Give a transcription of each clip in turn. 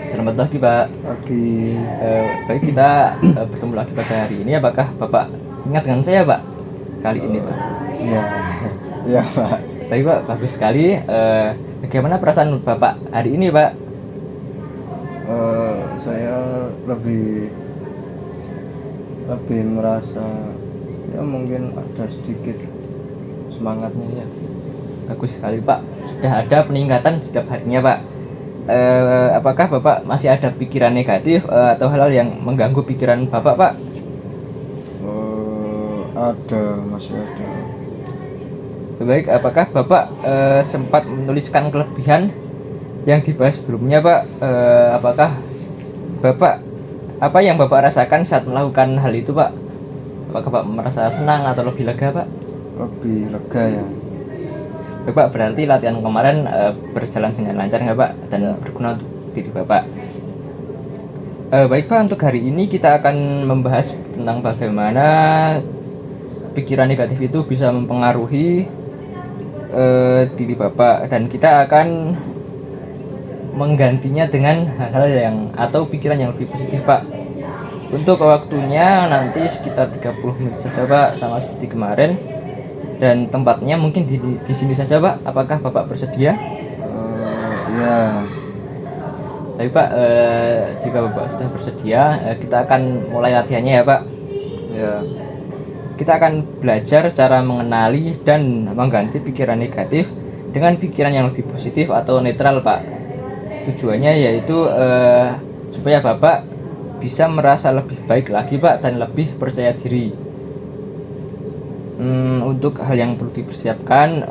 Selamat pagi Pak. Pagi. Baik, kita bertemu lagi pada hari ini. Apakah Bapak ingat dengan saya Pak kali ini Pak? Iya, iya Pak. Baik Pak, bagus sekali. Bagaimana perasaan Bapak hari ini Pak? Saya lebih lebih merasa ya mungkin ada sedikit semangatnya ya. Bagus sekali Pak. Sudah ada peningkatan setiap harinya Pak. Apakah Bapak masih ada pikiran negatif atau hal-hal yang mengganggu pikiran Bapak Pak? Masih ada. Baik, apakah Bapak sempat menuliskan kelebihan yang dibahas sebelumnya Pak? Apakah Bapak apa yang Bapak rasakan saat melakukan hal itu Pak? Apakah Bapak merasa senang atau lebih lega Pak? Lebih lega ya. Baik Pak, berarti latihan kemarin berjalan dengan lancar nggak Pak? Dan berguna untuk diri Bapak. Baik Pak, untuk hari ini kita akan membahas tentang bagaimana pikiran negatif itu bisa mempengaruhi diri Bapak, dan kita akan menggantinya dengan hal-hal yang atau pikiran yang lebih positif Pak. Untuk waktunya nanti sekitar 30 menit saja Pak, sama seperti kemarin, dan tempatnya mungkin di sini saja Pak. Apakah Bapak bersedia? Ya. Baik Pak, jika Bapak sudah bersedia, kita akan mulai latihannya ya Pak. Ya. Kita akan belajar cara mengenali dan mengganti pikiran negatif dengan pikiran yang lebih positif atau netral Pak. Tujuannya yaitu supaya Bapak bisa merasa lebih baik lagi Pak, dan lebih percaya diri. Untuk hal yang perlu dipersiapkan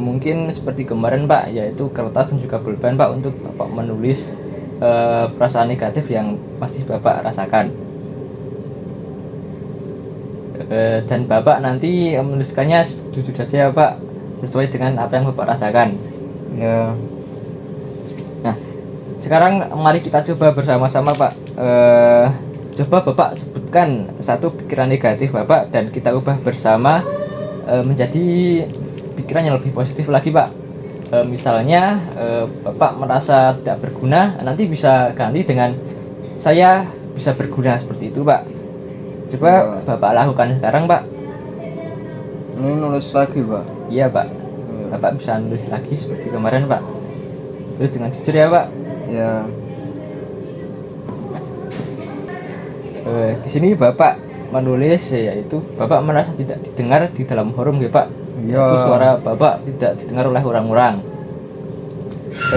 mungkin seperti kemarin Pak, yaitu kertas dan juga pulpen Pak, untuk Bapak menulis perasaan negatif yang pasti Bapak rasakan. Dan Bapak nanti menuliskannya jujur saja ya Pak, sesuai dengan apa yang Bapak rasakan. Ya. Nah, sekarang mari kita coba bersama-sama Pak. Coba Bapak sebutkan satu pikiran negatif Bapak, dan kita ubah bersama menjadi pikiran yang lebih positif lagi Pak. Misalnya Bapak merasa tidak berguna, nanti bisa ganti dengan saya bisa berguna, seperti itu Pak. Coba Bapak lakukan sekarang Pak. Ini nulis lagi Pak. Iya Pak, Bapak bisa nulis lagi seperti kemarin Pak. Terus dengan jujur ya Pak. Ya. Di sini Bapak menulis yaitu Bapak merasa tidak didengar di dalam forum ya Pak. Ya. Yaitu suara Bapak tidak didengar oleh orang-orang.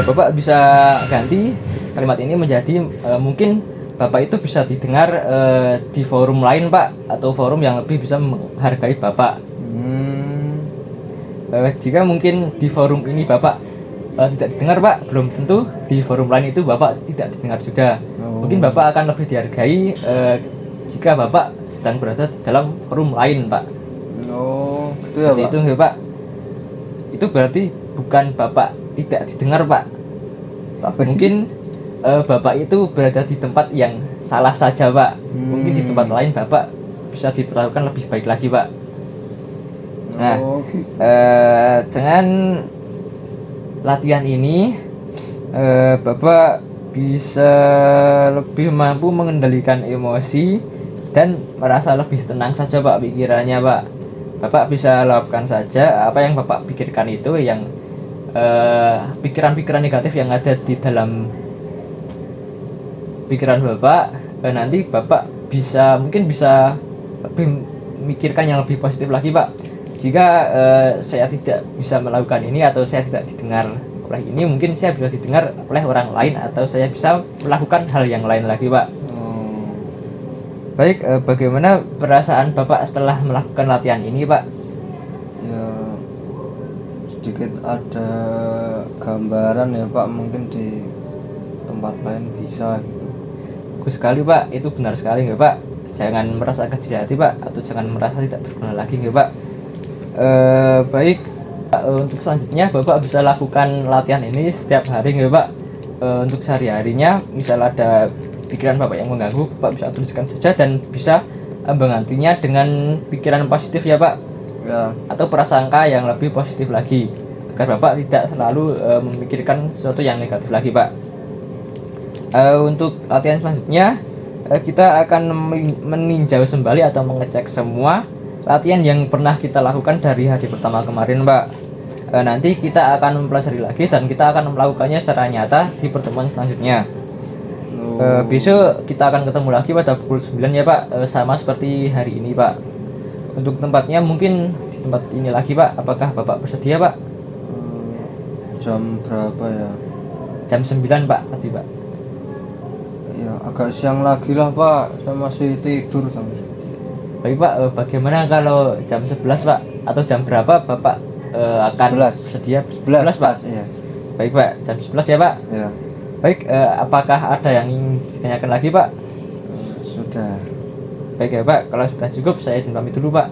Bapak bisa ganti kalimat ini menjadi mungkin Bapak itu bisa didengar di forum lain Pak, atau forum yang lebih bisa menghargai Bapak. Jika mungkin di forum ini Bapak tidak didengar Pak, belum tentu di forum lain itu Bapak tidak didengar juga. Mungkin Bapak akan lebih dihargai jika Bapak sedang berada di dalam forum lain Pak. Oh, gitu ya Pak. Itu ya Pak. Itu berarti bukan Bapak tidak didengar Pak. Tapi Mungkin Bapak itu berada di tempat yang salah saja Pak. Mungkin di tempat lain Bapak bisa diperlakukan lebih baik lagi Pak. Nah, dengan latihan ini Bapak bisa lebih mampu mengendalikan emosi dan merasa lebih tenang saja Pak pikirannya Pak. Bapak bisa lakukan saja apa yang Bapak pikirkan itu, yang pikiran-pikiran negatif yang ada di dalam pikiran Bapak. Nanti Bapak mungkin bisa lebih memikirkan yang lebih positif lagi Pak. Jika saya tidak bisa melakukan ini, atau saya tidak didengar oleh ini, mungkin saya bisa didengar oleh orang lain, atau saya bisa melakukan hal yang lain lagi Pak. Baik, bagaimana perasaan Bapak setelah melakukan latihan ini Pak? Ya, sedikit ada gambaran ya Pak, mungkin di tempat lain bisa gitu. Bagus sekali Pak, itu benar sekali nggak Pak. Jangan merasa kecil hati Pak, atau jangan merasa tidak berguna lagi nggak Pak. Baik, untuk selanjutnya Bapak bisa lakukan latihan ini setiap hari nggak Pak. Untuk sehari-harinya, misal ada pikiran Bapak yang mengganggu, Bapak bisa tuliskan saja dan bisa menggantinya dengan pikiran positif ya Pak. Ya. Atau prasangka yang lebih positif lagi, agar Bapak tidak selalu memikirkan sesuatu yang negatif lagi Pak. Untuk latihan selanjutnya kita akan meninjau kembali atau mengecek semua latihan yang pernah kita lakukan dari hari pertama kemarin, Pak. Nanti kita akan mempelajari lagi dan kita akan melakukannya secara nyata di pertemuan selanjutnya. Besok kita akan ketemu lagi pada pukul 9 ya, Pak, sama seperti hari ini, Pak. Untuk tempatnya mungkin di tempat ini lagi, Pak. Apakah Bapak bersedia, Pak? Jam berapa ya? Jam 9, Pak, tadi, Pak. Ya agak siang lagi lah Pak, saya masih tidur sama. Baik, Pak, bagaimana kalau jam 11, Pak? Atau jam berapa Bapak akan 11. bersedia? 11 Pak. Iya. Baik, Pak, jam 11 ya, Pak. Ya. Baik, apakah ada yang ingin ditanyakan lagi, Pak? Sudah. Baik ya, Pak, kalau sudah cukup saya izin pamit dulu, Pak.